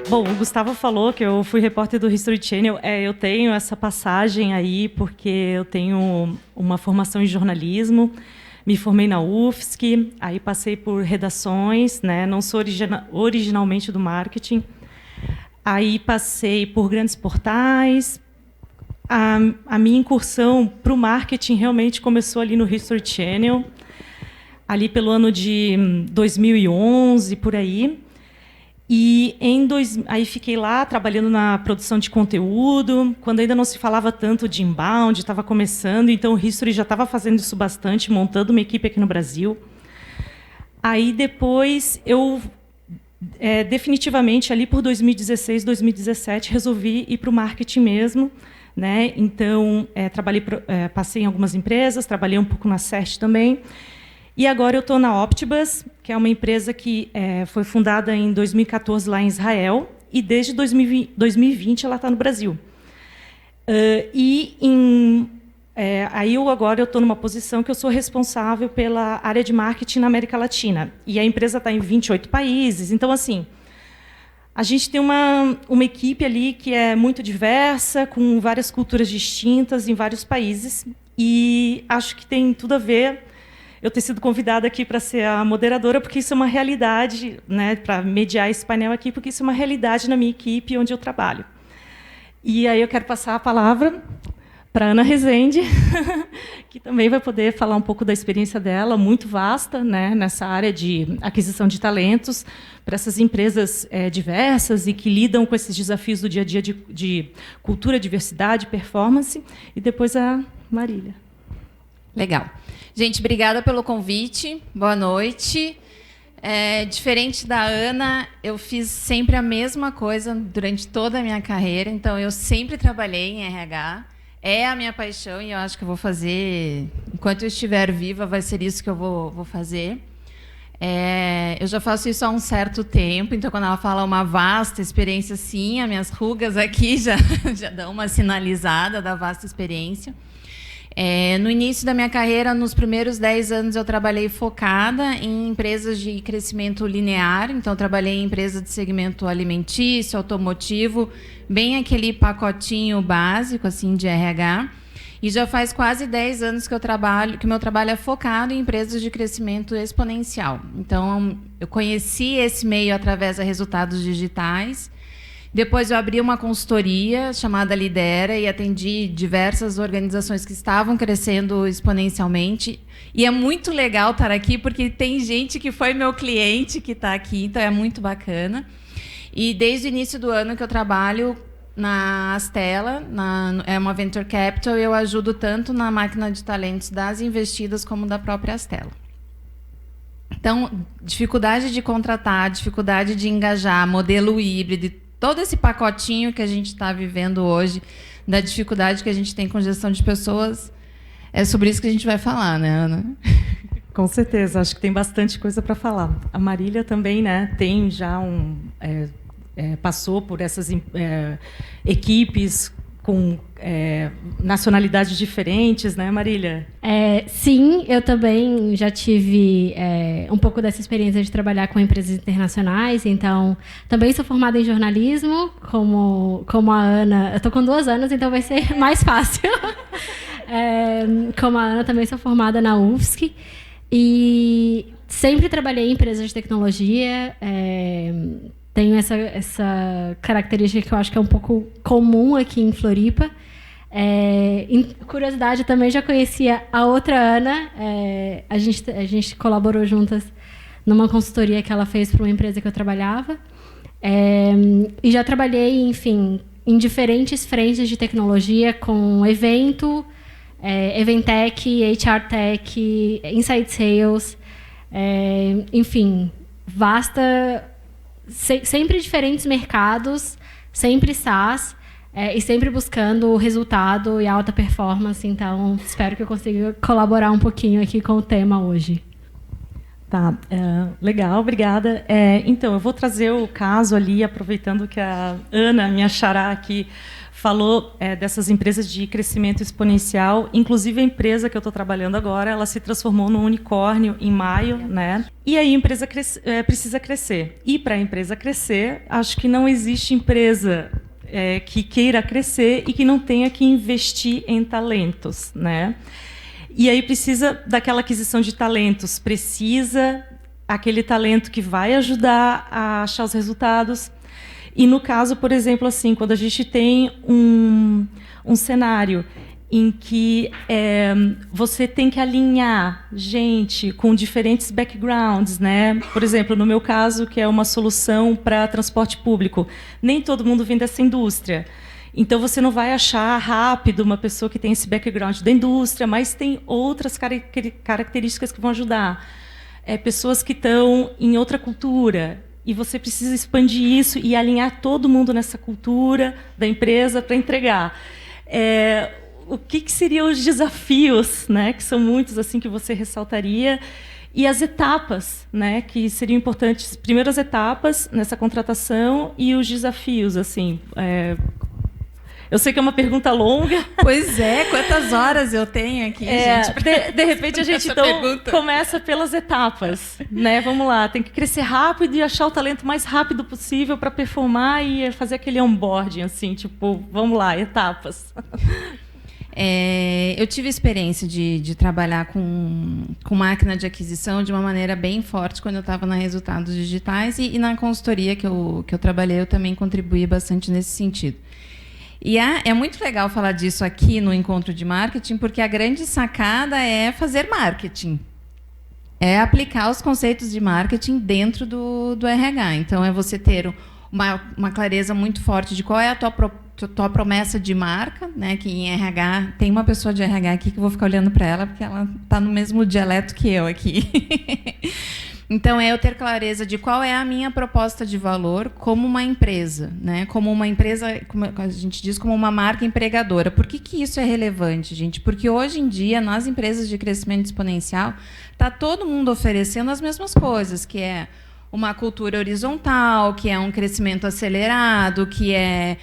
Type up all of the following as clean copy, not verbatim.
Bom, o Gustavo falou que eu fui repórter do History Channel. Eu tenho essa passagem aí porque eu tenho uma formação em jornalismo, me formei na UFSC, aí passei por redações, né? Não sou originalmente do marketing. Aí passei por grandes portais. A minha incursão para o marketing realmente começou ali no History Channel, ali pelo ano de 2011, por aí. E aí fiquei lá trabalhando na produção de conteúdo, quando ainda não se falava tanto de inbound, estava começando, então o History já estava fazendo isso bastante, montando uma equipe aqui no Brasil. Aí depois eu, definitivamente, ali por 2016, 2017, resolvi ir para o marketing mesmo, né? Então, passei em algumas empresas, trabalhei um pouco na CERT também. E agora eu estou na Optibus, que é uma empresa que foi fundada em 2014 lá em Israel, e desde 2020 ela está no Brasil. Aí agora eu estou numa posição que eu sou responsável pela área de marketing na América Latina. E a empresa está em 28 países. Então, assim, a gente tem uma equipe ali que é muito diversa, com várias culturas distintas em vários países. E acho que tem tudo a ver eu ter sido convidada aqui para ser a moderadora, porque isso é uma realidade, né, para mediar esse painel aqui, porque isso é uma realidade na minha equipe onde eu trabalho. E aí eu quero passar a palavra para a Ana Rezende, que também vai poder falar um pouco da experiência dela, muito vasta, né, nessa área de aquisição de talentos, para essas empresas diversas e que lidam com esses desafios do dia a dia de cultura, diversidade, performance. E depois a Marília. Legal. Gente, obrigada pelo convite. Boa noite. Diferente da Ana, eu fiz sempre a mesma coisa durante toda a minha carreira. Então, eu sempre trabalhei em RH. É a minha paixão e eu acho que eu vou fazer... Enquanto eu estiver viva, vai ser isso que eu vou fazer. Eu já faço isso há um certo tempo. Então, quando ela fala uma vasta experiência, sim, as minhas rugas aqui já dão uma sinalizada da vasta experiência. No início da minha carreira, nos primeiros 10 anos, eu trabalhei focada em empresas de crescimento linear. Então, eu trabalhei em empresas de segmento alimentício, automotivo, bem aquele pacotinho básico assim, de RH. E já faz quase 10 anos que o meu trabalho é focado em empresas de crescimento exponencial. Então, eu conheci esse meio através de resultados digitais. Depois eu abri uma consultoria chamada Lidera e atendi diversas organizações que estavam crescendo exponencialmente. E é muito legal estar aqui, porque tem gente que foi meu cliente que está aqui, então é muito bacana. E desde o início do ano que eu trabalho na Astela, é uma Venture Capital, e eu ajudo tanto na máquina de talentos das investidas como da própria Astela. Então, dificuldade de contratar, dificuldade de engajar, modelo híbrido, todo esse pacotinho que a gente está vivendo hoje, da dificuldade que a gente tem com gestão de pessoas, é sobre isso que a gente vai falar, né, Ana? Com certeza, acho que tem bastante coisa para falar. A Marília também, né, tem já passou por essas equipes com nacionalidades diferentes, né, Marília? Sim, eu também já tive um pouco dessa experiência de trabalhar com empresas internacionais, então também sou formada em jornalismo, como a Ana. Eu estou com 2 anos, então vai ser mais fácil. Como a Ana, também sou formada na UFSC e sempre trabalhei em empresas de tecnologia. Tenho essa característica que eu acho que é um pouco comum aqui em Floripa. Curiosidade, também já conhecia a outra Ana. A gente colaborou juntas numa consultoria que ela fez para uma empresa que eu trabalhava. E já trabalhei, enfim, em diferentes frentes de tecnologia, com evento, Eventech, HR Tech, Inside Sales, enfim, vasta... Sempre diferentes mercados, sempre SaaS, e sempre buscando resultado e alta performance. Então, espero que eu consiga colaborar um pouquinho aqui com o tema hoje. Tá, legal, obrigada. Então, eu vou trazer o caso ali, aproveitando que a Ana, minha xará aqui, falou dessas empresas de crescimento exponencial. Inclusive, a empresa que eu estou trabalhando agora, ela se transformou num unicórnio em maio, né? E aí a empresa precisa crescer. E para a empresa crescer, acho que não existe empresa que queira crescer e que não tenha que investir em talentos, né? E aí precisa daquela aquisição de talentos, precisa aquele talento que vai ajudar a achar os resultados. E no caso, por exemplo, assim, quando a gente tem um cenário em que você tem que alinhar gente com diferentes backgrounds, né? Por exemplo, no meu caso, que é uma solução para transporte público, nem todo mundo vem dessa indústria. Então, você não vai achar rápido uma pessoa que tem esse background da indústria, mas tem outras características que vão ajudar. Pessoas que estão em outra cultura. E você precisa expandir isso e alinhar todo mundo nessa cultura da empresa para entregar. O que seriam os desafios, né, que são muitos assim que você ressaltaria, e as etapas, né, que seriam importantes. Primeiro as etapas nessa contratação e os desafios, assim. Eu sei que é uma pergunta longa. Pois é, quantas horas eu tenho aqui, gente? De repente a gente então começa pelas etapas, né? Vamos lá, tem que crescer rápido e achar o talento mais rápido possível para performar e fazer aquele onboarding, assim, tipo, vamos lá, etapas. Eu tive experiência de trabalhar com máquina de aquisição de uma maneira bem forte quando eu estava na Resultados Digitais e na consultoria que eu trabalhei, eu também contribuí bastante nesse sentido. E é muito legal falar disso aqui no Encontro de Marketing, porque a grande sacada é fazer marketing. É aplicar os conceitos de marketing dentro do RH. Então, é você ter uma clareza muito forte de qual é a tua promessa de marca, né? Que em RH, tem uma pessoa de RH aqui que eu vou ficar olhando para ela, porque ela está no mesmo dialeto que eu aqui. Então, eu ter clareza de qual é a minha proposta de valor como uma empresa, né? Como uma empresa, como a gente diz, como uma marca empregadora. Por que isso é relevante, gente? Porque hoje em dia, nas empresas de crescimento exponencial, está todo mundo oferecendo as mesmas coisas, que é uma cultura horizontal, que é um crescimento acelerado, que é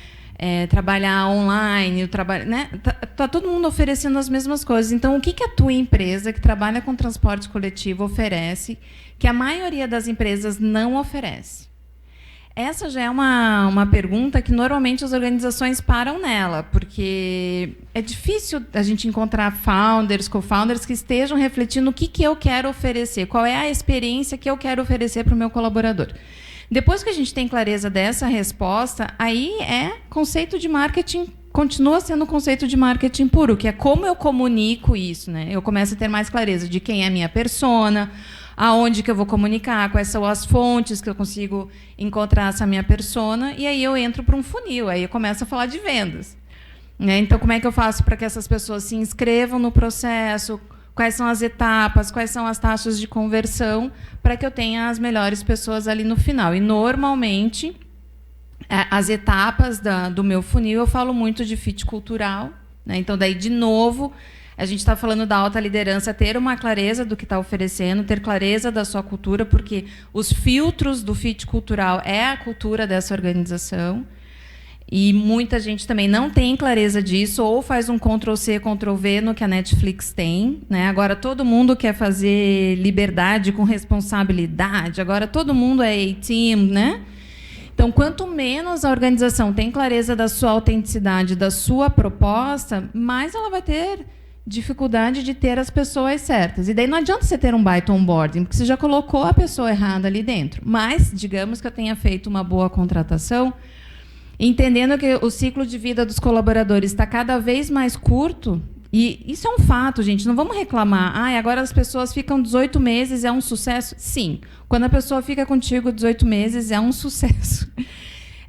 trabalhar online, né? Tá todo mundo oferecendo as mesmas coisas. Então, o que a tua empresa, que trabalha com transporte coletivo, oferece que a maioria das empresas não oferece? Essa já é uma pergunta que normalmente as organizações param nela, porque é difícil a gente encontrar founders, co-founders que estejam refletindo o que eu quero oferecer, qual é a experiência que eu quero oferecer para o meu colaborador. Depois que a gente tem clareza dessa resposta, aí conceito de marketing, continua sendo conceito de marketing puro, que é como eu comunico isso, né? Eu começo a ter mais clareza de quem é a minha persona, aonde que eu vou comunicar, quais são as fontes que eu consigo encontrar essa minha persona, e aí eu entro para um funil, aí eu começo a falar de vendas, né? Então, como é que eu faço para que essas pessoas se inscrevam no processo? Quais são as etapas, quais são as taxas de conversão, para que eu tenha as melhores pessoas ali no final. E, normalmente, as etapas do meu funil, eu falo muito de fit cultural, né? Então, daí, de novo, a gente está falando da alta liderança, ter uma clareza do que está oferecendo, ter clareza da sua cultura, porque os filtros do fit cultural é a cultura dessa organização. E muita gente também não tem clareza disso, ou faz um Ctrl+C, Ctrl+V no que a Netflix tem, né? Agora todo mundo quer fazer liberdade com responsabilidade, agora todo mundo é A-Team, né? Então, quanto menos a organização tem clareza da sua autenticidade, da sua proposta, mais ela vai ter dificuldade de ter as pessoas certas. E daí não adianta você ter um baita onboarding, porque você já colocou a pessoa errada ali dentro. Mas, digamos que eu tenha feito uma boa contratação, entendendo que o ciclo de vida dos colaboradores está cada vez mais curto, e isso é um fato, gente, não vamos reclamar. Agora as pessoas ficam 18 meses, é um sucesso? Sim. Quando a pessoa fica contigo 18 meses, é um sucesso.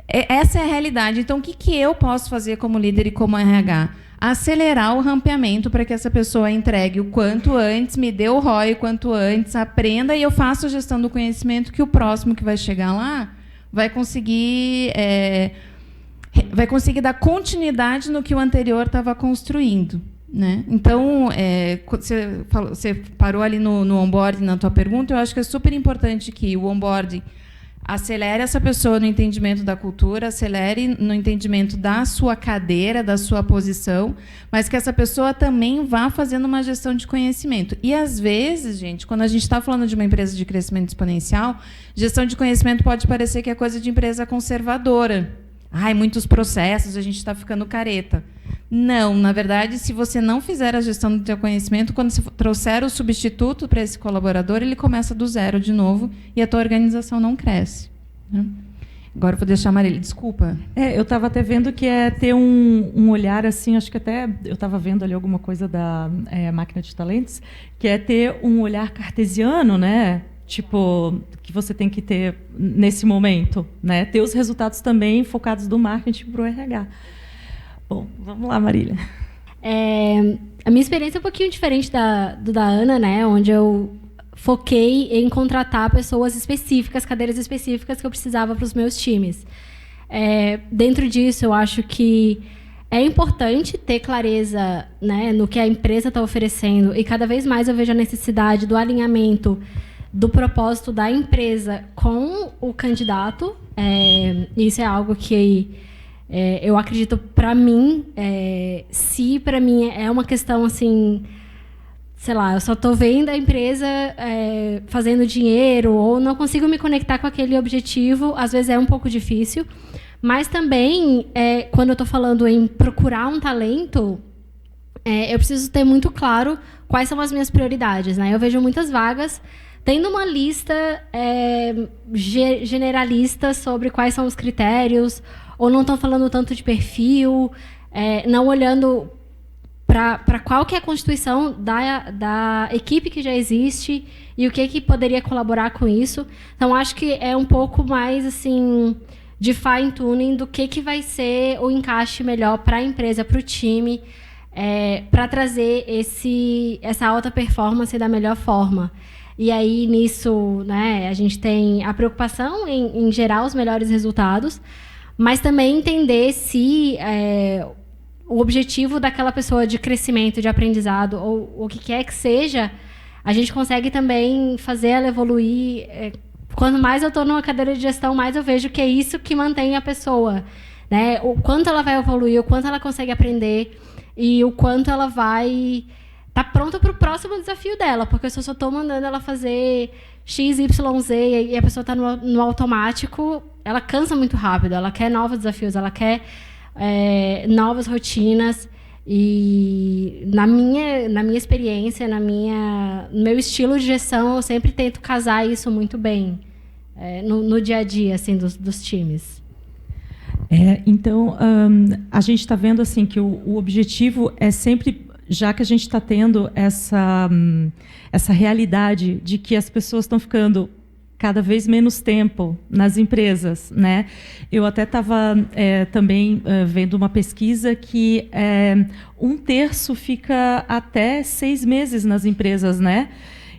Essa é a realidade. Então, o que eu posso fazer como líder e como RH? Acelerar o rampeamento para que essa pessoa entregue o quanto antes, me dê o ROI o quanto antes, aprenda, e eu faço a gestão do conhecimento, que o próximo que vai chegar lá vai conseguir dar continuidade no que o anterior estava construindo, né? Então, você parou ali no onboarding, na tua pergunta, eu acho que é super importante que o onboarding, acelere essa pessoa no entendimento da cultura, acelere no entendimento da sua cadeira, da sua posição, mas que essa pessoa também vá fazendo uma gestão de conhecimento. E, às vezes, gente, quando a gente está falando de uma empresa de crescimento exponencial, gestão de conhecimento pode parecer que é coisa de empresa conservadora. Ai, muitos processos, a gente está ficando careta. Não, na verdade, se você não fizer a gestão do seu conhecimento, quando você trouxer o substituto para esse colaborador, ele começa do zero de novo e a tua organização não cresce. Né? Agora eu vou deixar a Marília. Desculpa. Eu estava até vendo que é ter um olhar assim, acho que até eu estava vendo ali alguma coisa da máquina de talentos, que é ter um olhar cartesiano, né? Tipo, que você tem que ter nesse momento, né? Ter os resultados também focados do marketing para o RH. Bom, vamos lá, Marília. A minha experiência é um pouquinho diferente da Ana, né? Onde eu foquei em contratar pessoas específicas, cadeiras específicas que eu precisava para os meus times. Dentro disso, eu acho que é importante ter clareza, né, no que a empresa está oferecendo, e cada vez mais eu vejo a necessidade do alinhamento do propósito da empresa com o candidato. Isso é algo que eu acredito, para mim, se para mim é uma questão assim, sei lá, eu só estou vendo a empresa fazendo dinheiro ou não consigo me conectar com aquele objetivo, às vezes é um pouco difícil. Mas também, quando eu estou falando em procurar um talento, eu preciso ter muito claro quais são as minhas prioridades, né? Eu vejo muitas vagas tendo uma lista generalista sobre quais são os critérios, ou não estão falando tanto de perfil, não olhando para qual que é a constituição da equipe que já existe e o que poderia colaborar com isso. Então, acho que é um pouco mais assim de fine-tuning do que vai ser o encaixe melhor para a empresa, para o time, para trazer essa alta performance da melhor forma. E aí, nisso, né, a gente tem a preocupação em gerar os melhores resultados, mas também entender se o objetivo daquela pessoa de crescimento, de aprendizado, ou o que quer que seja, a gente consegue também fazer ela evoluir. Quanto mais eu estou numa cadeira de gestão, mais eu vejo que é isso que mantém a pessoa, né? O quanto ela vai evoluir, o quanto ela consegue aprender e o quanto ela vai estar pronta para o próximo desafio dela, porque se eu só estou mandando ela fazer X, Y, Z e a pessoa está no automático, ela cansa muito rápido, ela quer novos desafios, ela quer novas rotinas. E na minha experiência, no meu estilo de gestão, eu sempre tento casar isso muito bem no dia a dia assim, dos times. Então, a gente está vendo assim, que o objetivo é sempre, já que a gente está tendo essa realidade de que as pessoas estão ficando cada vez menos tempo nas empresas, né? Eu até estava também vendo uma pesquisa que 1/3 fica até 6 meses nas empresas, né?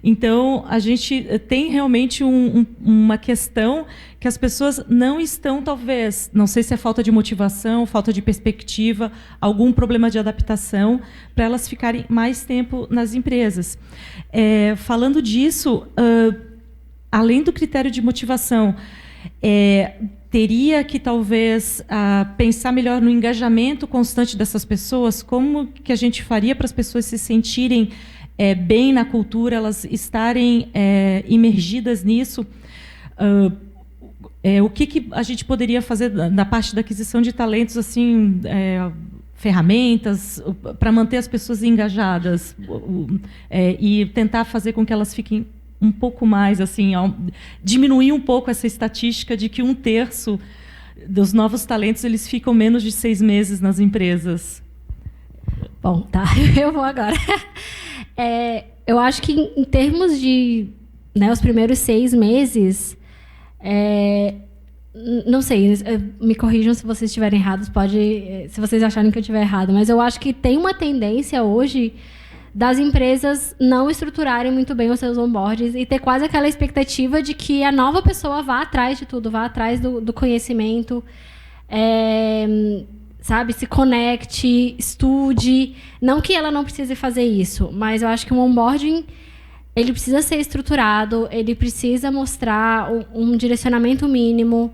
Então, a gente tem realmente uma questão que as pessoas não estão, talvez, não sei se é falta de motivação, falta de perspectiva, algum problema de adaptação, para elas ficarem mais tempo nas empresas. Falando disso, além do critério de motivação, teria que, talvez, pensar melhor no engajamento constante dessas pessoas, como que a gente faria para as pessoas se sentirem bem na cultura, elas estarem imergidas nisso. O que a gente poderia fazer na parte da aquisição de talentos, assim, ferramentas para manter as pessoas engajadas e tentar fazer com que elas fiquem um pouco mais, assim, diminuir um pouco essa estatística de que 1/3 dos novos talentos eles ficam menos de 6 meses nas empresas. Bom, tá, eu vou agora. Eu acho que em termos de, né, os primeiros 6 meses, não sei, me corrijam se vocês estiverem errados, se vocês acharem que eu estiver errado, mas eu acho que tem uma tendência hoje das empresas não estruturarem muito bem os seus onboards e ter quase aquela expectativa de que a nova pessoa vá atrás de tudo, vá atrás do conhecimento, sabe, se conecte, estude. Não que ela não precise fazer isso, mas eu acho que o onboarding ele precisa ser estruturado, ele precisa mostrar um direcionamento mínimo,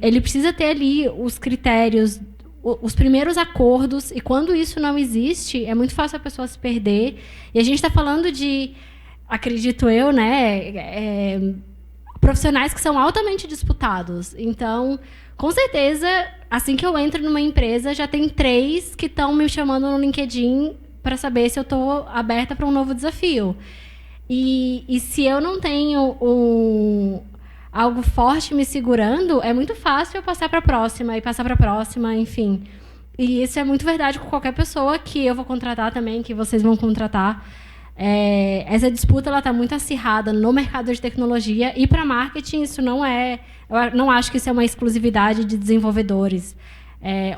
ele precisa ter ali os critérios, os primeiros acordos, e quando isso não existe, é muito fácil a pessoa se perder. E a gente está falando de, acredito eu, né, profissionais que são altamente disputados. Então, com certeza, assim que eu entro numa empresa, já tem 3 que estão me chamando no LinkedIn para saber se eu estou aberta para um novo desafio. E se eu não tenho algo forte me segurando, é muito fácil eu passar para a próxima, e passar para a próxima, enfim. E isso é muito verdade com qualquer pessoa que eu vou contratar também, que vocês vão contratar. Essa disputa está muito acirrada no mercado de tecnologia, e para marketing isso não é... Eu não acho que isso é uma exclusividade de desenvolvedores.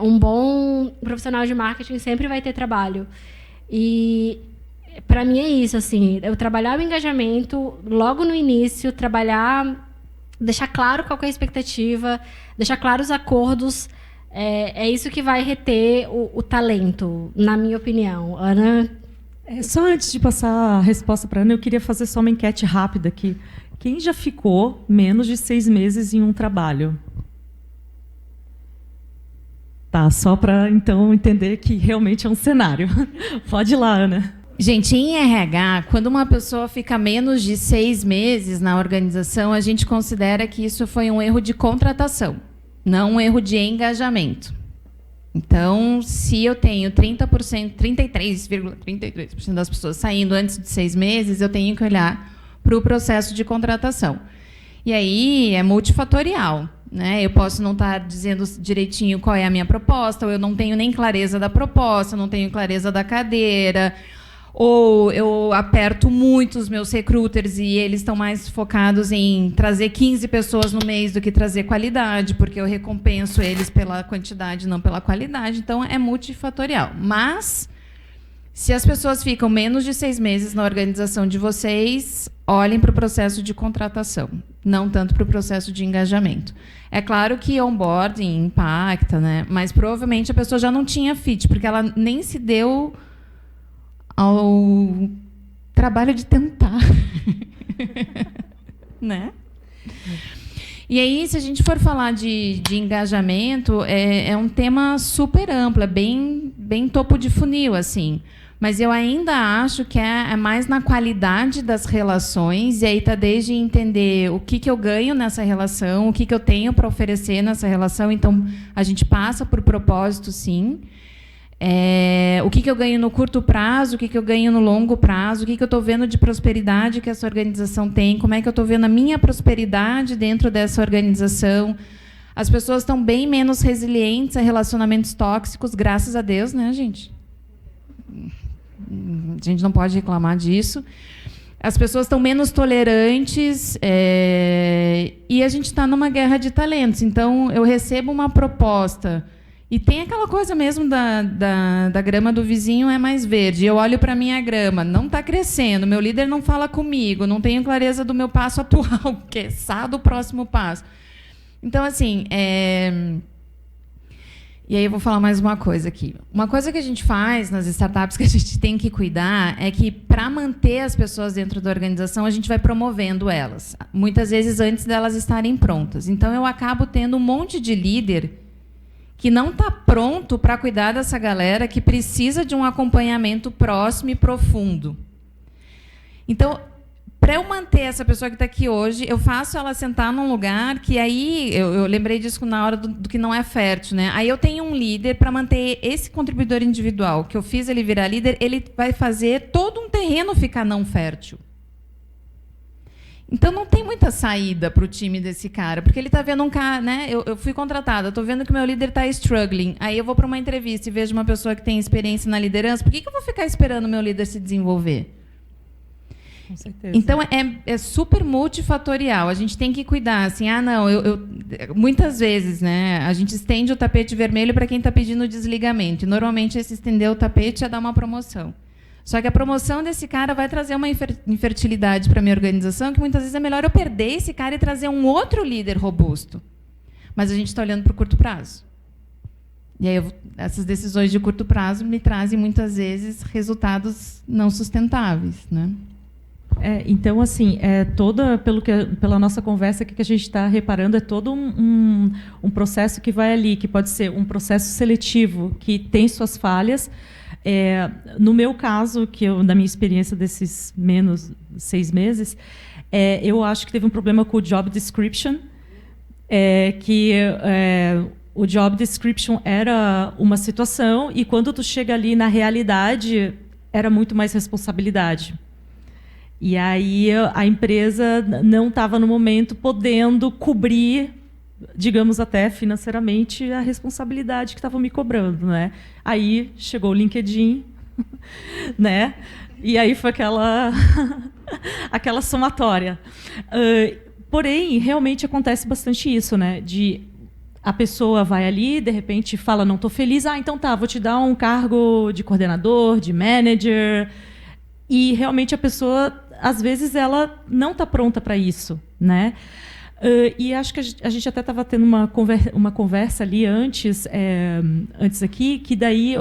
Um bom profissional de marketing sempre vai ter trabalho. E, para mim, é isso. Assim, eu trabalhar o engajamento logo no início, deixar claro qual que é a expectativa, deixar claros os acordos. É isso que vai reter o talento, na minha opinião. Ana? Só antes de passar a resposta para a Ana, eu queria fazer só uma enquete rápida aqui. Quem já ficou menos de 6 meses em um trabalho? Tá, só para, então, entender que realmente é um cenário. Pode ir lá, Ana. Gente, em RH, quando uma pessoa fica menos de 6 meses na organização, a gente considera que isso foi um erro de contratação, não um erro de engajamento. Então, se eu tenho 30%, 33,33% das pessoas saindo antes de 6 meses, eu tenho que olhar para o processo de contratação. E aí é multifatorial. Né? Eu posso não estar dizendo direitinho qual é a minha proposta, ou eu não tenho nem clareza da proposta, não tenho clareza da cadeira, ou eu aperto muito os meus recruiters e eles estão mais focados em trazer 15 pessoas no mês do que trazer qualidade, porque eu recompenso eles pela quantidade, não pela qualidade. Então, é multifatorial. Mas, se as pessoas ficam menos de 6 meses na organização de vocês, olhem para o processo de contratação, não tanto para o processo de engajamento. É claro que onboarding impacta, né? Mas provavelmente a pessoa já não tinha fit, porque ela nem se deu ao trabalho de tentar. Né? E aí, se a gente for falar de engajamento, é um tema super amplo, é bem topo de funil, assim. Mas eu ainda acho que é mais na qualidade das relações, e aí está desde entender o que eu ganho nessa relação, o que eu tenho para oferecer nessa relação. Então, a gente passa por propósito, sim. O que eu ganho no curto prazo, o que eu ganho no longo prazo, o que eu estou vendo de prosperidade que essa organização tem, como é que eu estou vendo a minha prosperidade dentro dessa organização. As pessoas estão bem menos resilientes a relacionamentos tóxicos, graças a Deus, né, gente? A gente não pode reclamar disso. As pessoas estão menos tolerantes, e a gente está numa guerra de talentos. Então, eu recebo uma proposta, e tem aquela coisa mesmo da grama do vizinho é mais verde. Eu olho para a minha grama, não está crescendo, meu líder não fala comigo, não tenho clareza do meu passo atual, que é do próximo passo. Então, assim... E aí eu vou falar mais uma coisa aqui. Uma coisa que a gente faz nas startups que a gente tem que cuidar é que, para manter as pessoas dentro da organização, a gente vai promovendo elas, muitas vezes antes delas estarem prontas. Então, eu acabo tendo um monte de líder que não está pronto para cuidar dessa galera, que precisa de um acompanhamento próximo e profundo. Então, para eu manter essa pessoa que está aqui hoje, eu faço ela sentar num lugar que aí... Eu lembrei disso na hora do que não é fértil, né? Aí eu tenho um líder para manter esse contribuidor individual, que eu fiz ele virar líder, ele vai fazer todo um terreno ficar não fértil. Então, não tem muita saída para o time desse cara, porque ele está vendo um cara... Né? Eu fui contratada, estou vendo que o meu líder está struggling. Aí eu vou para uma entrevista e vejo uma pessoa que tem experiência na liderança. Por que eu vou ficar esperando o meu líder se desenvolver? Com certeza. Então, é super multifatorial. A gente tem que cuidar. Assim, muitas vezes, né, a gente estende o tapete vermelho para quem está pedindo desligamento. E, normalmente, esse estender o tapete é dar uma promoção. Só que a promoção desse cara vai trazer uma infertilidade para a minha organização, que muitas vezes é melhor eu perder esse cara e trazer um outro líder robusto. Mas a gente está olhando para o curto prazo. E aí, essas decisões de curto prazo me trazem, muitas vezes, resultados não sustentáveis, né? Então, assim, pela nossa conversa aqui que a gente está reparando, é todo um processo que vai ali, que pode ser um processo seletivo, que tem suas falhas. No meu caso, na minha experiência desses menos 6 meses, eu acho que teve um problema com o job description, o job description era uma situação e quando tu chega ali na realidade, era muito mais responsabilidade. E aí a empresa não estava no momento podendo cobrir, digamos até financeiramente, a responsabilidade que estavam me cobrando, né? Aí chegou o LinkedIn, né? E aí foi aquela somatória. Porém, realmente acontece bastante isso, né? A pessoa vai ali, de repente fala, não estou feliz, então tá, vou te dar um cargo de coordenador, de manager, e realmente a pessoa, às vezes, ela não está pronta para isso, né? E acho que a gente até estava tendo uma conversa ali antes aqui, que daí,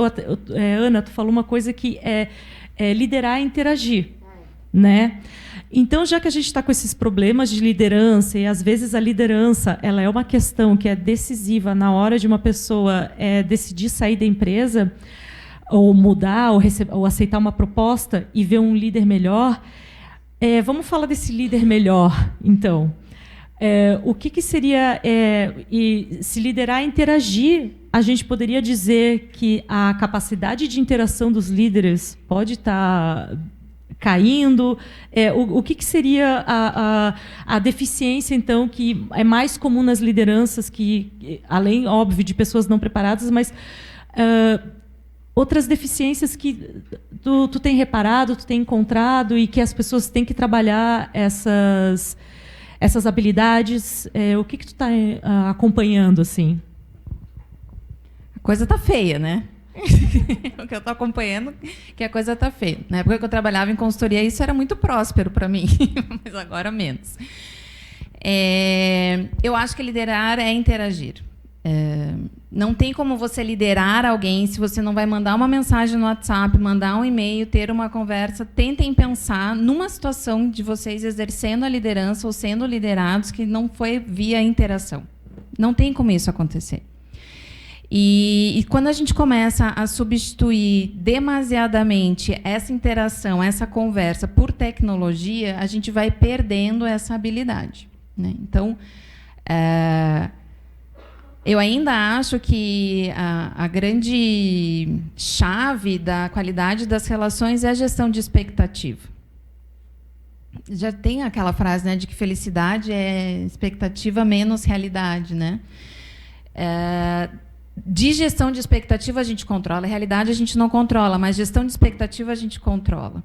Ana, tu falou uma coisa que é liderar e interagir, né? Então, já que a gente está com esses problemas de liderança, e às vezes a liderança ela é uma questão que é decisiva na hora de uma pessoa decidir sair da empresa, ou mudar, ou aceitar uma proposta e ver um líder melhor, vamos falar desse líder melhor, então. O que seria... se liderar e interagir, a gente poderia dizer que a capacidade de interação dos líderes pode estar caindo. O que seria a deficiência, então, que é mais comum nas lideranças, que, além, óbvio, de pessoas não preparadas, mas outras deficiências que tu tem reparado, tu tem encontrado e que as pessoas têm que trabalhar essas habilidades? O que tu está acompanhando, assim? A coisa está feia, né? O que eu estou acompanhando, que a coisa está feia. Na época que eu trabalhava em consultoria, isso era muito próspero para mim, mas agora menos. Eu acho que liderar é interagir. Não tem como você liderar alguém se você não vai mandar uma mensagem no WhatsApp, mandar um e-mail, ter uma conversa. Tentem pensar numa situação de vocês exercendo a liderança ou sendo liderados que não foi via interação. Não tem como isso acontecer. E quando a gente começa a substituir demasiadamente essa interação, essa conversa por tecnologia, a gente vai perdendo essa habilidade, né? Então, eu ainda acho que a grande chave da qualidade das relações é a gestão de expectativa. Já tem aquela frase, né, de que felicidade é expectativa menos realidade, né? De gestão de expectativa a gente controla, a realidade a gente não controla, mas gestão de expectativa a gente controla.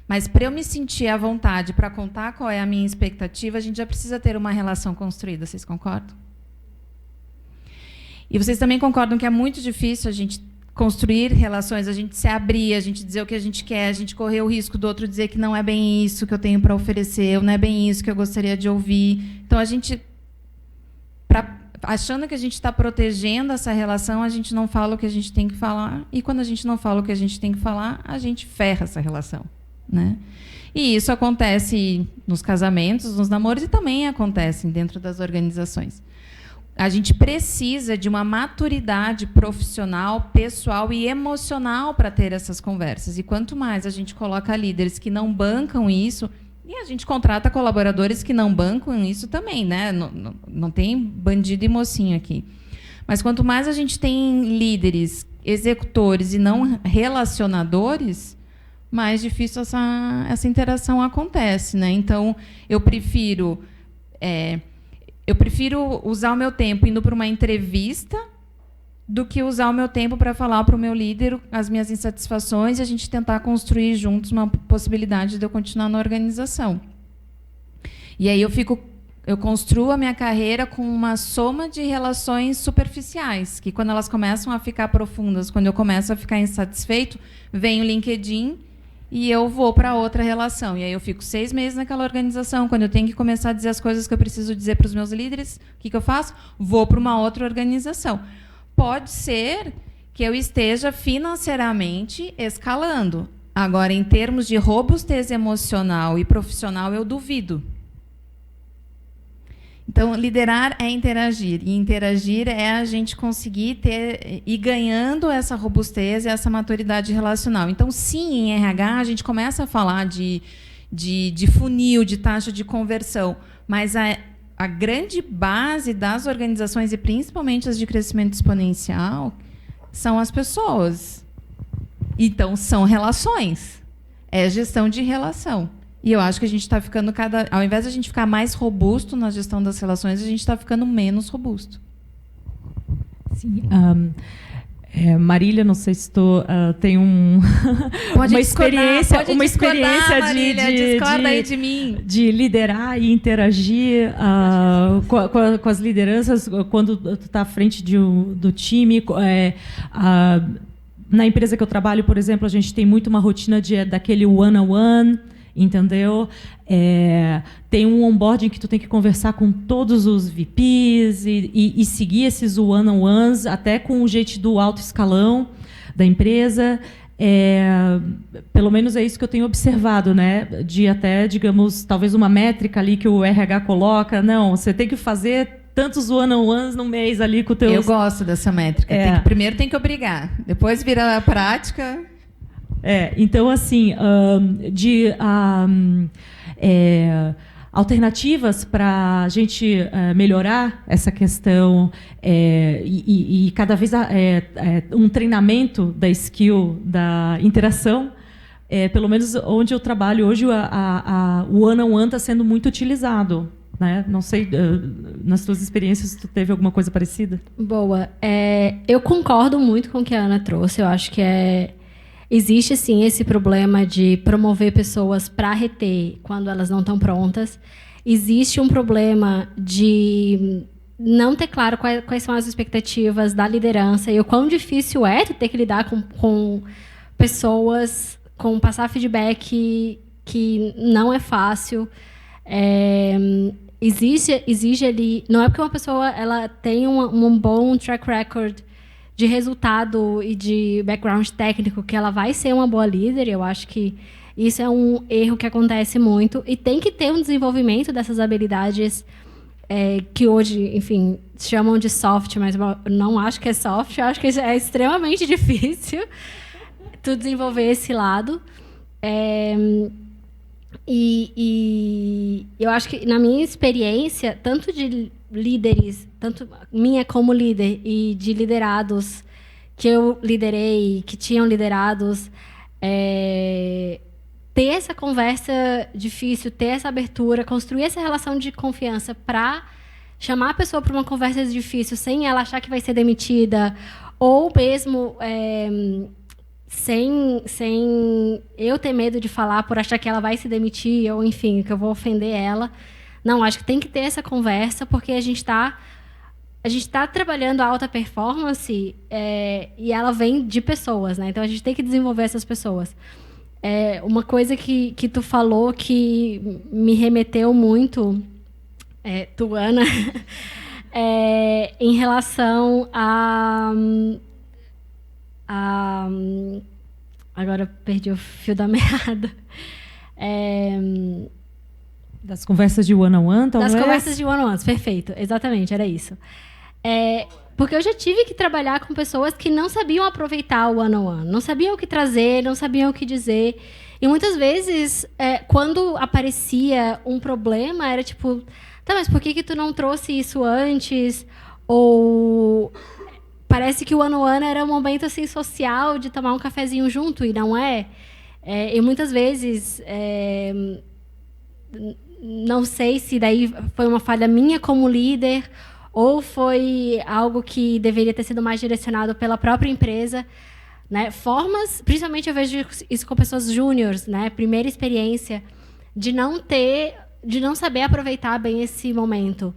Mas para eu me sentir à vontade para contar qual é a minha expectativa, a gente já precisa ter uma relação construída. Vocês concordam? E vocês também concordam que é muito difícil a gente construir relações, a gente se abrir, a gente dizer o que a gente quer, a gente correr o risco do outro dizer que não é bem isso que eu tenho para oferecer, ou não é bem isso que eu gostaria de ouvir. Então, a gente, achando que a gente está protegendo essa relação, a gente não fala o que a gente tem que falar, e quando a gente não fala o que a gente tem que falar, a gente ferra essa relação, né? E isso acontece nos casamentos, nos namoros, e também acontece dentro das organizações. A gente precisa de uma maturidade profissional, pessoal e emocional para ter essas conversas. E quanto mais a gente coloca líderes que não bancam isso, e a gente contrata colaboradores que não bancam isso também, né? Não tem bandido e mocinho aqui. Mas quanto mais a gente tem líderes, executores e não relacionadores, mais difícil essa interação acontece, né? Então, eu prefiro usar o meu tempo indo para uma entrevista do que usar o meu tempo para falar para o meu líder as minhas insatisfações e a gente tentar construir juntos uma possibilidade de eu continuar na organização. E aí eu construo a minha carreira com uma soma de relações superficiais, que quando elas começam a ficar profundas, quando eu começo a ficar insatisfeito, vem o LinkedIn e eu vou para outra relação. E aí eu fico 6 meses naquela organização. Quando eu tenho que começar a dizer as coisas que eu preciso dizer para os meus líderes, o que eu faço? Vou para uma outra organização. Pode ser que eu esteja financeiramente escalando. Agora, em termos de robustez emocional e profissional, eu duvido. Então, liderar é interagir. E interagir é a gente conseguir ir ganhando essa robustez e essa maturidade relacional. Então, sim, em RH, a gente começa a falar de funil, de taxa de conversão. Mas a grande base das organizações, e principalmente as de crescimento exponencial, são as pessoas. Então, são relações. É gestão de relação. E eu acho que a gente está ficando ao invés de a gente ficar mais robusto na gestão das relações, a gente está ficando menos robusto. Sim. Marília, não sei se tu tem uma experiência discorda aí de mim. De liderar e interagir com as lideranças quando tu está à frente do time. Na empresa que eu trabalho, por exemplo, a gente tem muito uma rotina daquele one-on-one, entendeu? Tem um onboarding que tu tem que conversar com todos os VPs e seguir esses one-on-ones, até com o jeito do alto escalão da empresa. Pelo menos é isso que eu tenho observado, né? De até, digamos, talvez uma métrica ali que o RH coloca. Não, você tem que fazer tantos one-on-ones no mês ali com o teu... Eu gosto dessa métrica. Primeiro tem que obrigar, depois vira a prática... Então, assim, alternativas para a gente melhorar essa questão e cada vez um treinamento da skill, da interação, pelo menos onde eu trabalho hoje, o one-on-one está sendo muito utilizado. Né? Não sei, nas tuas experiências, tu teve alguma coisa parecida? Boa. Eu concordo muito com o que a Ana trouxe. Eu acho que existe, sim, esse problema de promover pessoas para reter quando elas não estão prontas. Existe um problema de não ter claro quais são as expectativas da liderança e o quão difícil é tu ter que lidar com pessoas, com passar feedback que não é fácil. Exige ali... Não é porque uma pessoa ela tem um bom track record de resultado e de background técnico que ela vai ser uma boa líder. Eu acho que isso é um erro que acontece muito. E tem que ter um desenvolvimento dessas habilidades que hoje, enfim, chamam de soft, mas eu não acho que é soft. Eu acho que é extremamente difícil tu desenvolver esse lado. E eu acho que, na minha experiência, tanto de líderes, tanto minha como líder e de liderados que eu liderei, que tinham liderados, ter essa conversa difícil, ter essa abertura, construir essa relação de confiança para chamar a pessoa para uma conversa difícil sem ela achar que vai ser demitida, ou mesmo sem eu ter medo de falar por achar que ela vai se demitir, ou, enfim, que eu vou ofender ela. Não, acho que tem que ter essa conversa, porque a gente está trabalhando a alta performance e ela vem de pessoas, né? Então, a gente tem que desenvolver essas pessoas. Uma coisa que tu falou que me remeteu muito, tu, Ana, em relação agora eu perdi o fio da meada. Das conversas de one-on-one, talvez? Das conversas de one-on-ones, perfeito. Exatamente, era isso. Porque eu já tive que trabalhar com pessoas que não sabiam aproveitar o one-on-one, não sabiam o que trazer, não sabiam o que dizer. E muitas vezes, quando aparecia um problema, era tipo, tá, mas por que tu não trouxe isso antes? Ou parece que o one-on-one era um momento assim, social de tomar um cafezinho junto, e não é. E muitas vezes... não sei se daí foi uma falha minha como líder ou foi algo que deveria ter sido mais direcionado pela própria empresa, né? Formas, principalmente eu vejo isso com pessoas júniores, né? Primeira experiência de não saber aproveitar bem esse momento.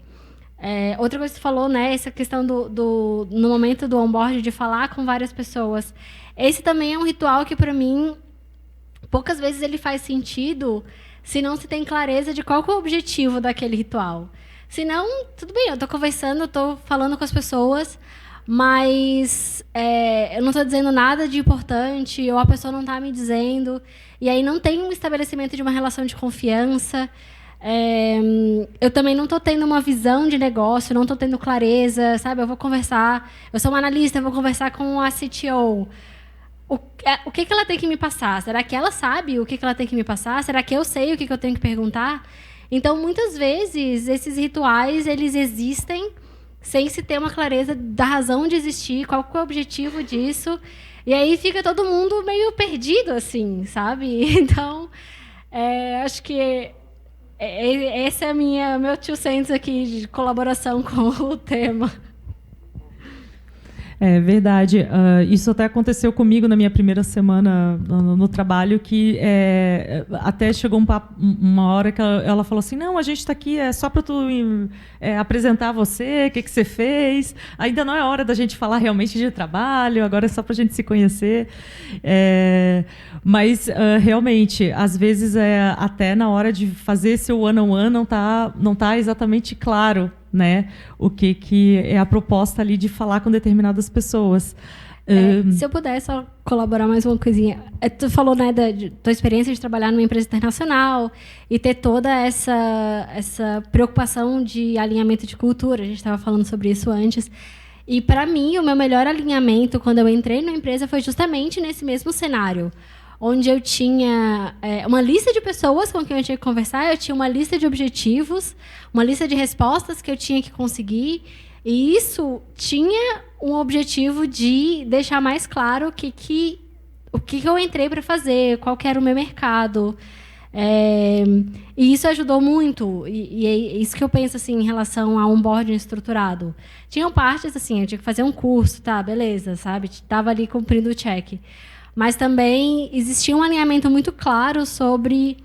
Outra coisa que você falou, né? Essa questão no momento do onboard de falar com várias pessoas. Esse também é um ritual que, para mim, poucas vezes ele faz sentido se não se tem clareza de qual que é o objetivo daquele ritual. Se não, tudo bem, eu estou conversando, estou falando com as pessoas, mas eu não estou dizendo nada de importante, ou a pessoa não está me dizendo, e aí não tem um estabelecimento de uma relação de confiança. Eu também não estou tendo uma visão de negócio, não estou tendo clareza, sabe? Eu vou conversar, eu sou uma analista, eu vou conversar com a CTO. O que ela tem que me passar? Será que ela sabe o que ela tem que me passar? Será que eu sei o que eu tenho que perguntar? Então, muitas vezes, esses rituais, eles existem sem se ter uma clareza da razão de existir, qual que é o objetivo disso. E aí fica todo mundo meio perdido, assim, sabe? Então, acho que esse é meu 2 cents aqui de colaboração com o tema. É verdade. Isso até aconteceu comigo na minha primeira semana no trabalho, que até chegou uma hora que ela falou assim, não, a gente está aqui só para tu apresentar você, o que você fez. Ainda não é hora da gente falar realmente de trabalho, agora é só para a gente se conhecer. Mas, realmente, às vezes, até na hora de fazer seu one-on-one, não tá exatamente claro, né, o que é a proposta ali de falar com determinadas pessoas. Se eu puder só colaborar mais uma coisinha. Tu falou, né, da tua experiência de trabalhar numa empresa internacional e ter toda essa preocupação de alinhamento de cultura. A gente estava falando sobre isso antes. E, para mim, o meu melhor alinhamento, quando eu entrei na empresa, foi justamente nesse mesmo cenário, onde eu tinha uma lista de pessoas com quem eu tinha que conversar, eu tinha uma lista de objetivos, uma lista de respostas que eu tinha que conseguir, e isso tinha um objetivo de deixar mais claro o que eu entrei para fazer, qual que era o meu mercado. E isso ajudou muito, e é isso que eu penso assim, em relação a onboarding estruturado. Tinham partes assim, eu tinha que fazer um curso, tá, beleza, sabe? Estava ali cumprindo o check. Mas também existia um alinhamento muito claro sobre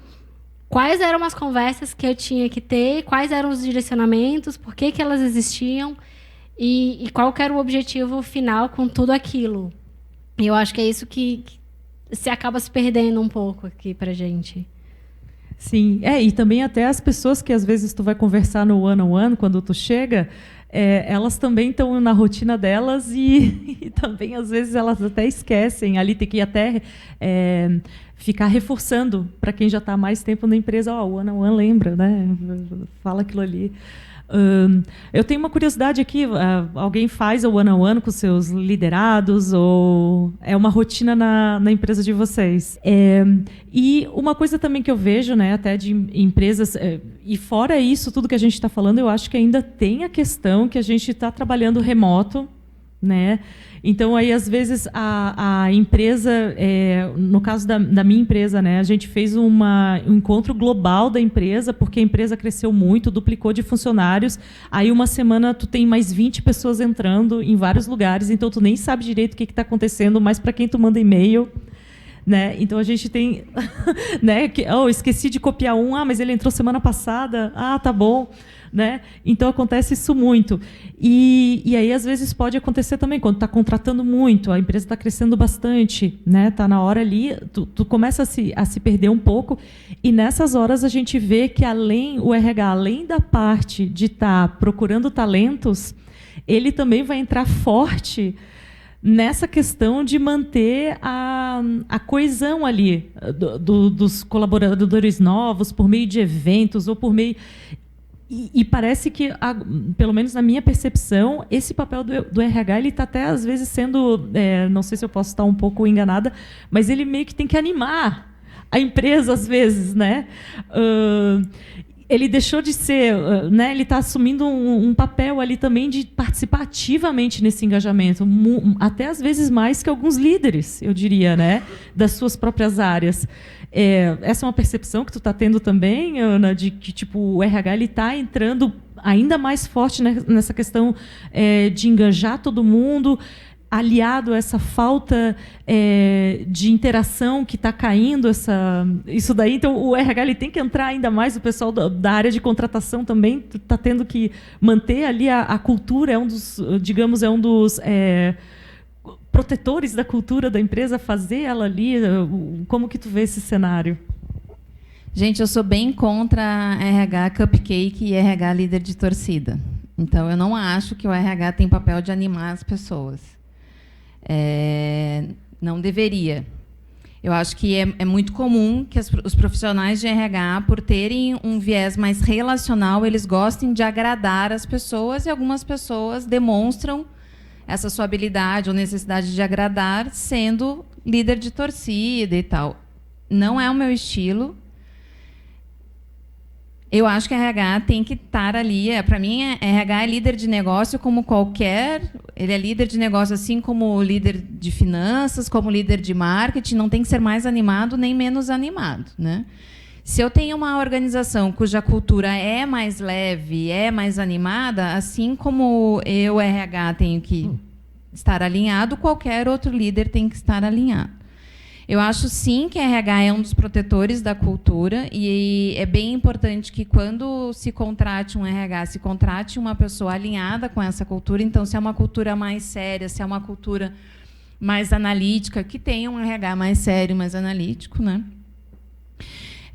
quais eram as conversas que eu tinha que ter, quais eram os direcionamentos, por que elas existiam e qual que era o objetivo final com tudo aquilo. E eu acho que é isso que se acaba se perdendo um pouco aqui para a gente. Sim, e também até as pessoas que às vezes tu vai conversar no one-on-one, quando tu chega, elas também estão na rotina delas e também às vezes elas até esquecem, ali tem que até ficar reforçando para quem já está há mais tempo na empresa, o one-on-one lembra, né? Fala aquilo ali. Eu tenho uma curiosidade aqui, alguém faz o one-on-one com seus liderados ou é uma rotina na empresa de vocês? E uma coisa também que eu vejo, né, até de empresas, e fora isso, tudo que a gente está falando, eu acho que ainda tem a questão que a gente está trabalhando remoto, né? Então, aí, às vezes, a empresa, no caso da minha empresa, né, a gente fez um encontro global da empresa, porque a empresa cresceu muito, duplicou de funcionários. Aí, uma semana, tu tem mais 20 pessoas entrando em vários lugares, então tu nem sabe direito o que está acontecendo, mas para quem tu manda e-mail. Né? Então, a gente tem... né, esqueci de copiar mas ele entrou semana passada. Tá bom. Né? Então, acontece isso muito. E aí, às vezes, pode acontecer também, quando está contratando muito, a empresa está crescendo bastante, né? Está na hora ali, tu começa a se perder um pouco, e nessas horas a gente vê que o RH, além da parte de estar procurando talentos, ele também vai entrar forte nessa questão de manter a coesão ali dos colaboradores novos, por meio de eventos ou por meio... E parece que, pelo menos na minha percepção, esse papel do RH ele está até, às vezes, sendo... não sei se eu posso estar um pouco enganada, mas ele meio que tem que animar a empresa, às vezes. Né? Ele deixou de ser... né? Ele está assumindo um papel ali também de participar ativamente nesse engajamento, até, às vezes, mais que alguns líderes, eu diria, né? Das suas próprias áreas. Essa é uma percepção que tu está tendo também, Ana, de que tipo, o RH está entrando ainda mais forte nessa questão de engajar todo mundo, aliado a essa falta de interação que está caindo, isso daí. Então, o RH ele tem que entrar ainda mais, o pessoal da área de contratação também está tendo que manter ali a cultura, é um dos protetores da cultura da empresa, fazer ela ali. Como que tu vê esse cenário? Gente, eu sou bem contra RH cupcake e RH líder de torcida. Então, eu não acho que o RH tem papel de animar as pessoas. Não deveria. Eu acho que é muito comum que os profissionais de RH, por terem um viés mais relacional, eles gostem de agradar as pessoas, e algumas pessoas demonstram essa sua habilidade ou necessidade de agradar sendo líder de torcida e tal. Não é o meu estilo. Eu acho que a RH tem que estar ali. Para mim, a RH é líder de negócio como qualquer. Ele é líder de negócio assim como líder de finanças, como líder de marketing. Não tem que ser mais animado nem menos animado, né? Se eu tenho uma organização cuja cultura é mais leve, é mais animada, assim como eu, RH, tenho que estar alinhado, qualquer outro líder tem que estar alinhado. Eu acho, sim, que a RH é um dos protetores da cultura, e é bem importante que, quando se contrate um RH, se contrate uma pessoa alinhada com essa cultura. Então, se é uma cultura mais séria, se é uma cultura mais analítica, que tenha um RH mais sério, mais analítico, né?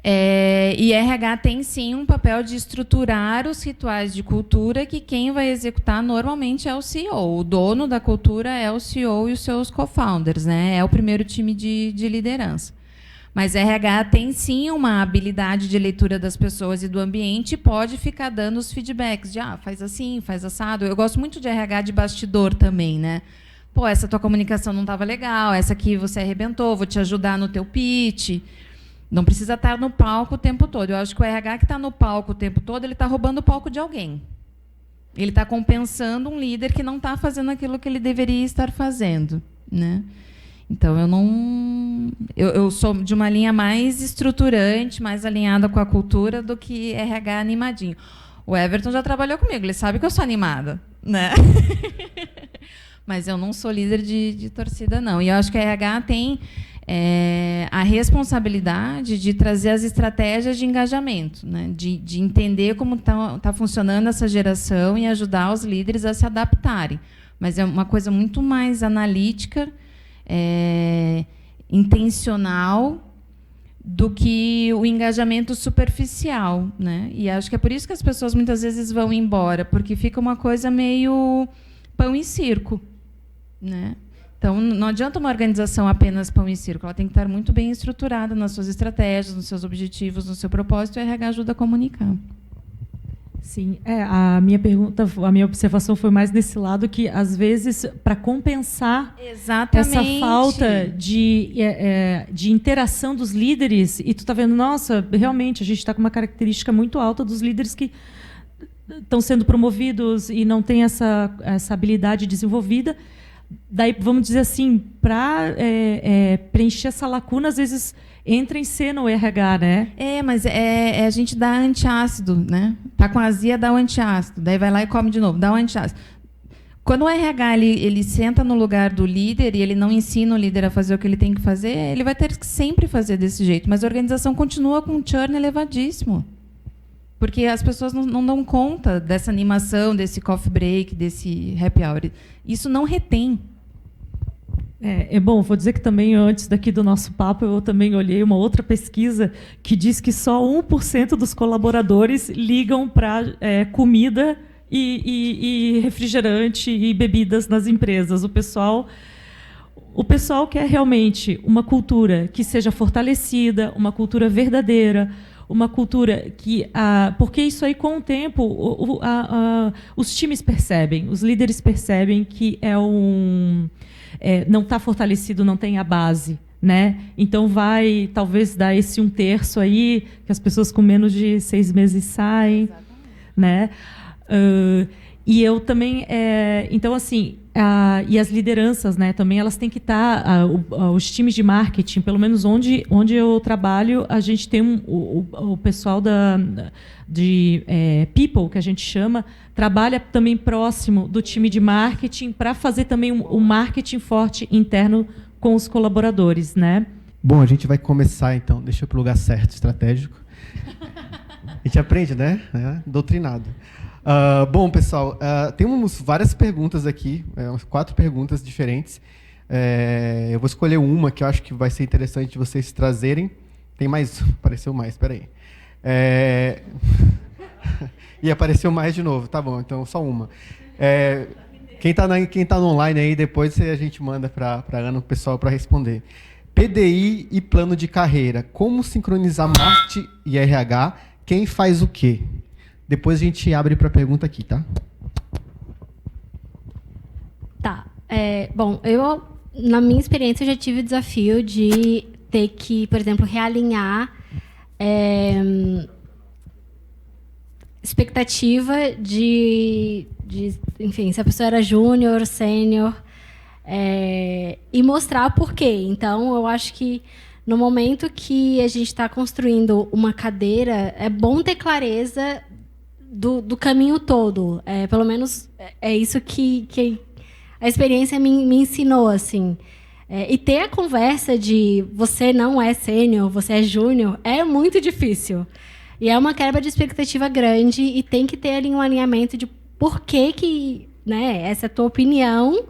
E RH tem, sim, um papel de estruturar os rituais de cultura, que quem vai executar normalmente é o CEO. O dono da cultura é o CEO e os seus co-founders, né? É o primeiro time de liderança. Mas RH tem, sim, uma habilidade de leitura das pessoas e do ambiente, e pode ficar dando os feedbacks de faz assim, faz assado. Eu gosto muito de RH de bastidor também, né? Pô, essa tua comunicação não estava legal, essa aqui você arrebentou, vou te ajudar no teu pitch. Não precisa estar no palco o tempo todo. Eu acho que o RH que está no palco o tempo todo, ele está roubando o palco de alguém. Ele está compensando um líder que não está fazendo aquilo que ele deveria estar fazendo, né? Então, eu sou de uma linha mais estruturante, mais alinhada com a cultura, do que RH animadinho. O Everton já trabalhou comigo, ele sabe que eu sou animada, né? Mas eu não sou líder de torcida, não. E eu acho que a RH tem a responsabilidade de trazer as estratégias de engajamento, né? De entender como tá funcionando essa geração e ajudar os líderes a se adaptarem. Mas é uma coisa muito mais analítica, intencional, do que o engajamento superficial, né? E acho que é por isso que as pessoas muitas vezes vão embora, porque fica uma coisa meio pão e circo, né? Então, não adianta uma organização apenas pão e circo, ela tem que estar muito bem estruturada nas suas estratégias, nos seus objetivos, no seu propósito, e a RH ajuda a comunicar. Sim, a minha observação foi mais nesse lado, que, às vezes, para compensar essa falta de interação dos líderes, e tu está vendo, nossa, realmente, a gente está com uma característica muito alta dos líderes que estão sendo promovidos e não têm essa habilidade desenvolvida. Daí, vamos dizer assim, para preencher essa lacuna, às vezes entra em cena o RH, né? Mas a gente dá antiácido, né? Tá com azia, dá o antiácido. Daí vai lá e come de novo, dá o antiácido. Quando o RH ele senta no lugar do líder e ele não ensina o líder a fazer o que ele tem que fazer, ele vai ter que sempre fazer desse jeito. Mas a organização continua com um churn elevadíssimo. Porque as pessoas não dão conta dessa animação, desse coffee break, desse happy hour. Isso não retém. Bom, vou dizer que também, antes daqui do nosso papo, eu também olhei uma outra pesquisa que diz que só 1% dos colaboradores ligam para comida e refrigerante e bebidas nas empresas. O pessoal quer realmente uma cultura que seja fortalecida, uma cultura verdadeira, uma cultura que... porque isso aí, com o tempo, os times percebem, os líderes percebem que não está fortalecido, não tem a base, né? Então, vai, talvez, dar esse 1/3 aí, que as pessoas com menos de 6 meses saem. Exatamente. Né? E eu também... então, assim... e as lideranças, né, também, elas têm que estar... os times de marketing, pelo menos onde eu trabalho, a gente tem o pessoal de people, que a gente chama, trabalha também próximo do time de marketing para fazer também um marketing forte interno com os colaboradores, né? Bom, a gente vai começar, então. Deixa eu ir para o lugar certo, estratégico. A gente aprende, né? Doutrinado. Bom, pessoal, temos várias perguntas aqui, umas 4 perguntas diferentes. Eu vou escolher uma que eu acho que vai ser interessante vocês trazerem. Tem mais? Apareceu mais, espera aí. E apareceu mais de novo. Tá bom, então só uma. Quem tá no online aí, depois a gente manda para Ana, o pessoal, para responder. PDI e plano de carreira. Como sincronizar marketing e RH? Quem faz o quê? Depois a gente abre para pergunta aqui, tá? Tá. Bom, eu, na minha experiência, já tive o desafio de ter que, por exemplo, realinhar expectativa enfim, se a pessoa era júnior, sênior, e mostrar por quê. Então, eu acho que no momento que a gente está construindo uma cadeira, é bom ter clareza do caminho todo. Pelo menos é isso que a experiência me ensinou, assim. E ter a conversa de você não é sênior, você é júnior, é muito difícil. E é uma quebra de expectativa grande e tem que ter ali um alinhamento de por que, né, essa é a tua opinião,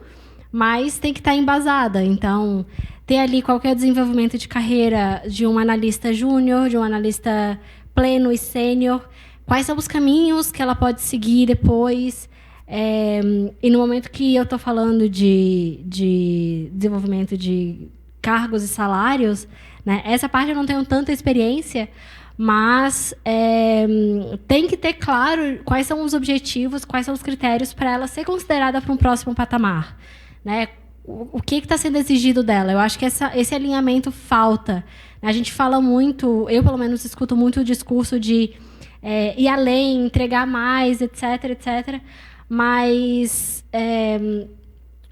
mas tem que estar embasada. Então, ter ali qual que é o desenvolvimento de carreira de um analista júnior, de um analista pleno e sênior, quais são os caminhos que ela pode seguir depois. E no momento que eu estou falando de desenvolvimento de cargos e salários, né, essa parte eu não tenho tanta experiência, mas tem que ter claro quais são os objetivos, quais são os critérios para ela ser considerada para um próximo patamar, né? O que está sendo exigido dela? Eu acho que esse alinhamento falta. A gente fala muito, eu pelo menos escuto muito o discurso de ir além, entregar mais, etc, etc. Mas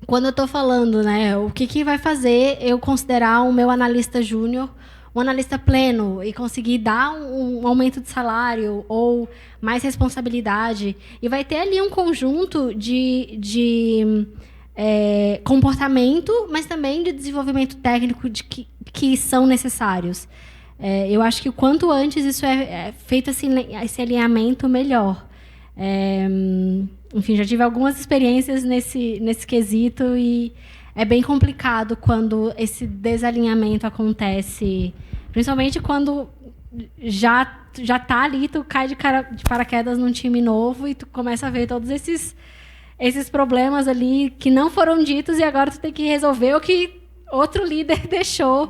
quando eu estou falando, né, o que vai fazer eu considerar o meu analista júnior um analista pleno e conseguir dar um aumento de salário ou mais responsabilidade. E vai ter ali um conjunto de comportamento, mas também de desenvolvimento técnico que são necessários. Eu acho que quanto antes isso é feito esse alinhamento, melhor. Enfim, já tive algumas experiências nesse quesito e é bem complicado quando esse desalinhamento acontece, principalmente quando já tá ali, tu cai de paraquedas num time novo e tu começa a ver todos esses problemas ali que não foram ditos e agora tu tem que resolver o que outro líder deixou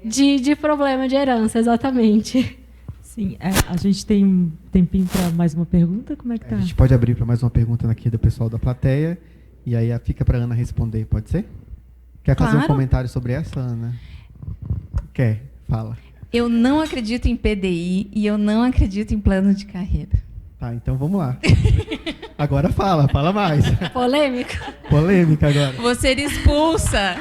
de problema de herança, exatamente. Sim, a gente tem um tempinho para mais uma pergunta? Como é que tá? A gente pode abrir para mais uma pergunta aqui do pessoal da plateia e aí fica para a Ana responder, pode ser? Quer fazer um comentário sobre essa, Ana? Quer? Fala. Eu não acredito em PDI e eu não acredito em plano de carreira. Tá, então vamos lá. Agora fala mais. Polêmica agora. Vou ser expulsa.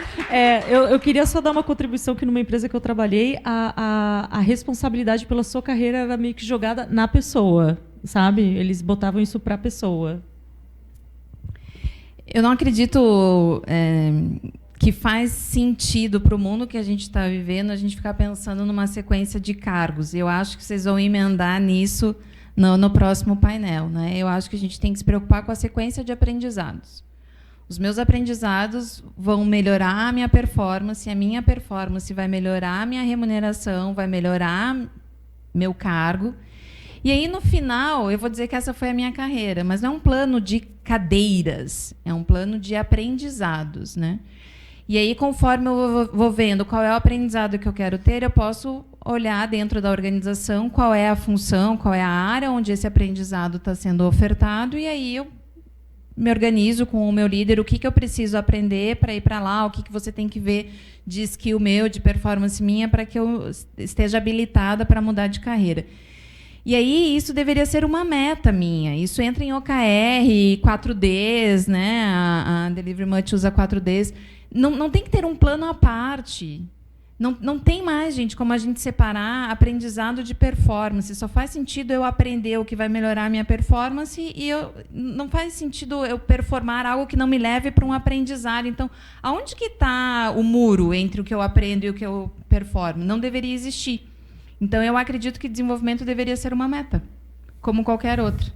Eu queria só dar uma contribuição que numa empresa que eu trabalhei, a responsabilidade pela sua carreira era meio que jogada na pessoa, sabe? Eles botavam isso para a pessoa. Eu não acredito que faz sentido para o mundo que a gente está vivendo a gente ficar pensando numa sequência de cargos. Eu acho que vocês vão emendar nisso no próximo painel, né? Eu acho que a gente tem que se preocupar com a sequência de aprendizados. Os meus aprendizados vão melhorar a minha performance vai melhorar a minha remuneração, vai melhorar meu cargo. E aí, no final, eu vou dizer que essa foi a minha carreira, mas não é um plano de cadeiras, é um plano de aprendizados, né? E aí, conforme eu vou vendo qual é o aprendizado que eu quero ter, eu posso olhar dentro da organização qual é a função, qual é a área onde esse aprendizado está sendo ofertado, e aí eu me organizo com o meu líder, o que eu preciso aprender para ir para lá, o que você tem que ver de skill meu, de performance minha, para que eu esteja habilitada para mudar de carreira. E aí, isso deveria ser uma meta minha. Isso entra em OKR, 4Ds, né? A Delivery Much usa 4Ds. Não tem que ter um plano à parte. Não tem mais, gente, como a gente separar aprendizado de performance. Só faz sentido eu aprender o que vai melhorar a minha performance e não faz sentido eu performar algo que não me leve para um aprendizado. Então, aonde que está o muro entre o que eu aprendo e o que eu performo? Não deveria existir. Então, eu acredito que desenvolvimento deveria ser uma meta, como qualquer outra.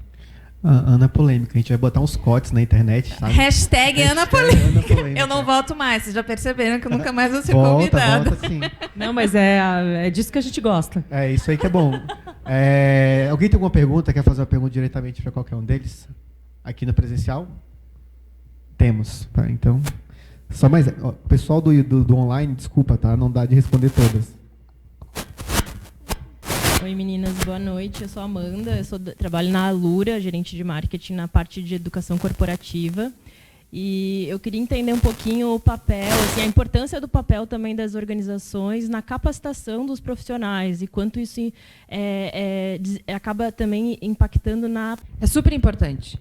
Ana Polêmica. A gente vai botar uns cotes na internet, sabe? Hashtag Ana Polêmica. Eu não volto mais. Vocês já perceberam que eu nunca mais vou ser convidada. Volta, sim. Não, mas é disso que a gente gosta. É isso aí que é bom. Alguém tem alguma pergunta? Quer fazer uma pergunta diretamente para qualquer um deles? Aqui no presencial? Temos. Tá, então, só mais... Ó, o pessoal do online, desculpa, tá? Não dá de responder todas. Oi, meninas, boa noite. Eu sou a Amanda, trabalho na Alura, gerente de marketing na parte de educação corporativa. E eu queria entender um pouquinho o papel, assim, a importância do papel também das organizações na capacitação dos profissionais e quanto isso acaba também impactando na... É super importante.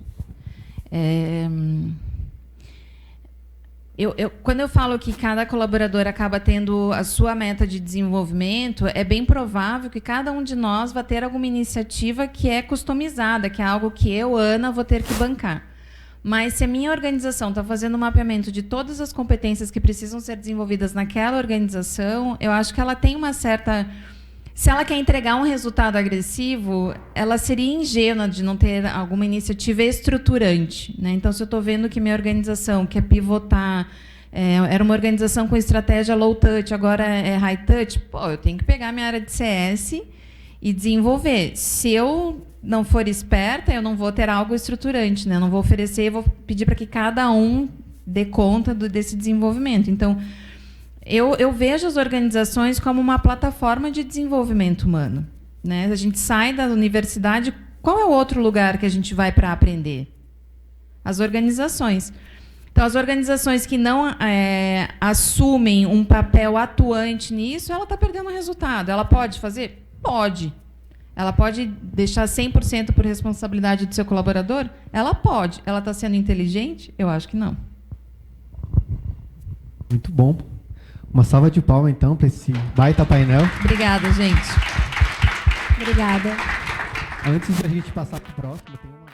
Quando eu falo que cada colaborador acaba tendo a sua meta de desenvolvimento, é bem provável que cada um de nós vai ter alguma iniciativa que é customizada, que é algo que eu, Ana, vou ter que bancar. Mas se a minha organização está fazendo um mapeamento de todas as competências que precisam ser desenvolvidas naquela organização, eu acho que ela tem uma certa... Se ela quer entregar um resultado agressivo, ela seria ingênua de não ter alguma iniciativa estruturante, né? Então, se eu estou vendo que minha organização quer pivotar, era uma organização com estratégia low touch, agora é high touch, eu tenho que pegar minha área de CS e desenvolver. Se eu não for esperta, eu não vou ter algo estruturante, né? Eu não vou oferecer, eu vou pedir para que cada um dê conta desse desenvolvimento. Então, eu vejo as organizações como uma plataforma de desenvolvimento humano, né? A gente sai da universidade, qual é o outro lugar que a gente vai para aprender? As organizações. Então, as organizações que não assumem um papel atuante nisso, ela está perdendo resultado. Ela pode fazer? Pode. Ela pode deixar 100% por responsabilidade do seu colaborador? Ela pode. Ela está sendo inteligente? Eu acho que não. Muito bom. Uma salva de palmas, então, para esse baita painel. Obrigada, gente. Obrigada. Antes de a gente passar para o próximo, tem uma...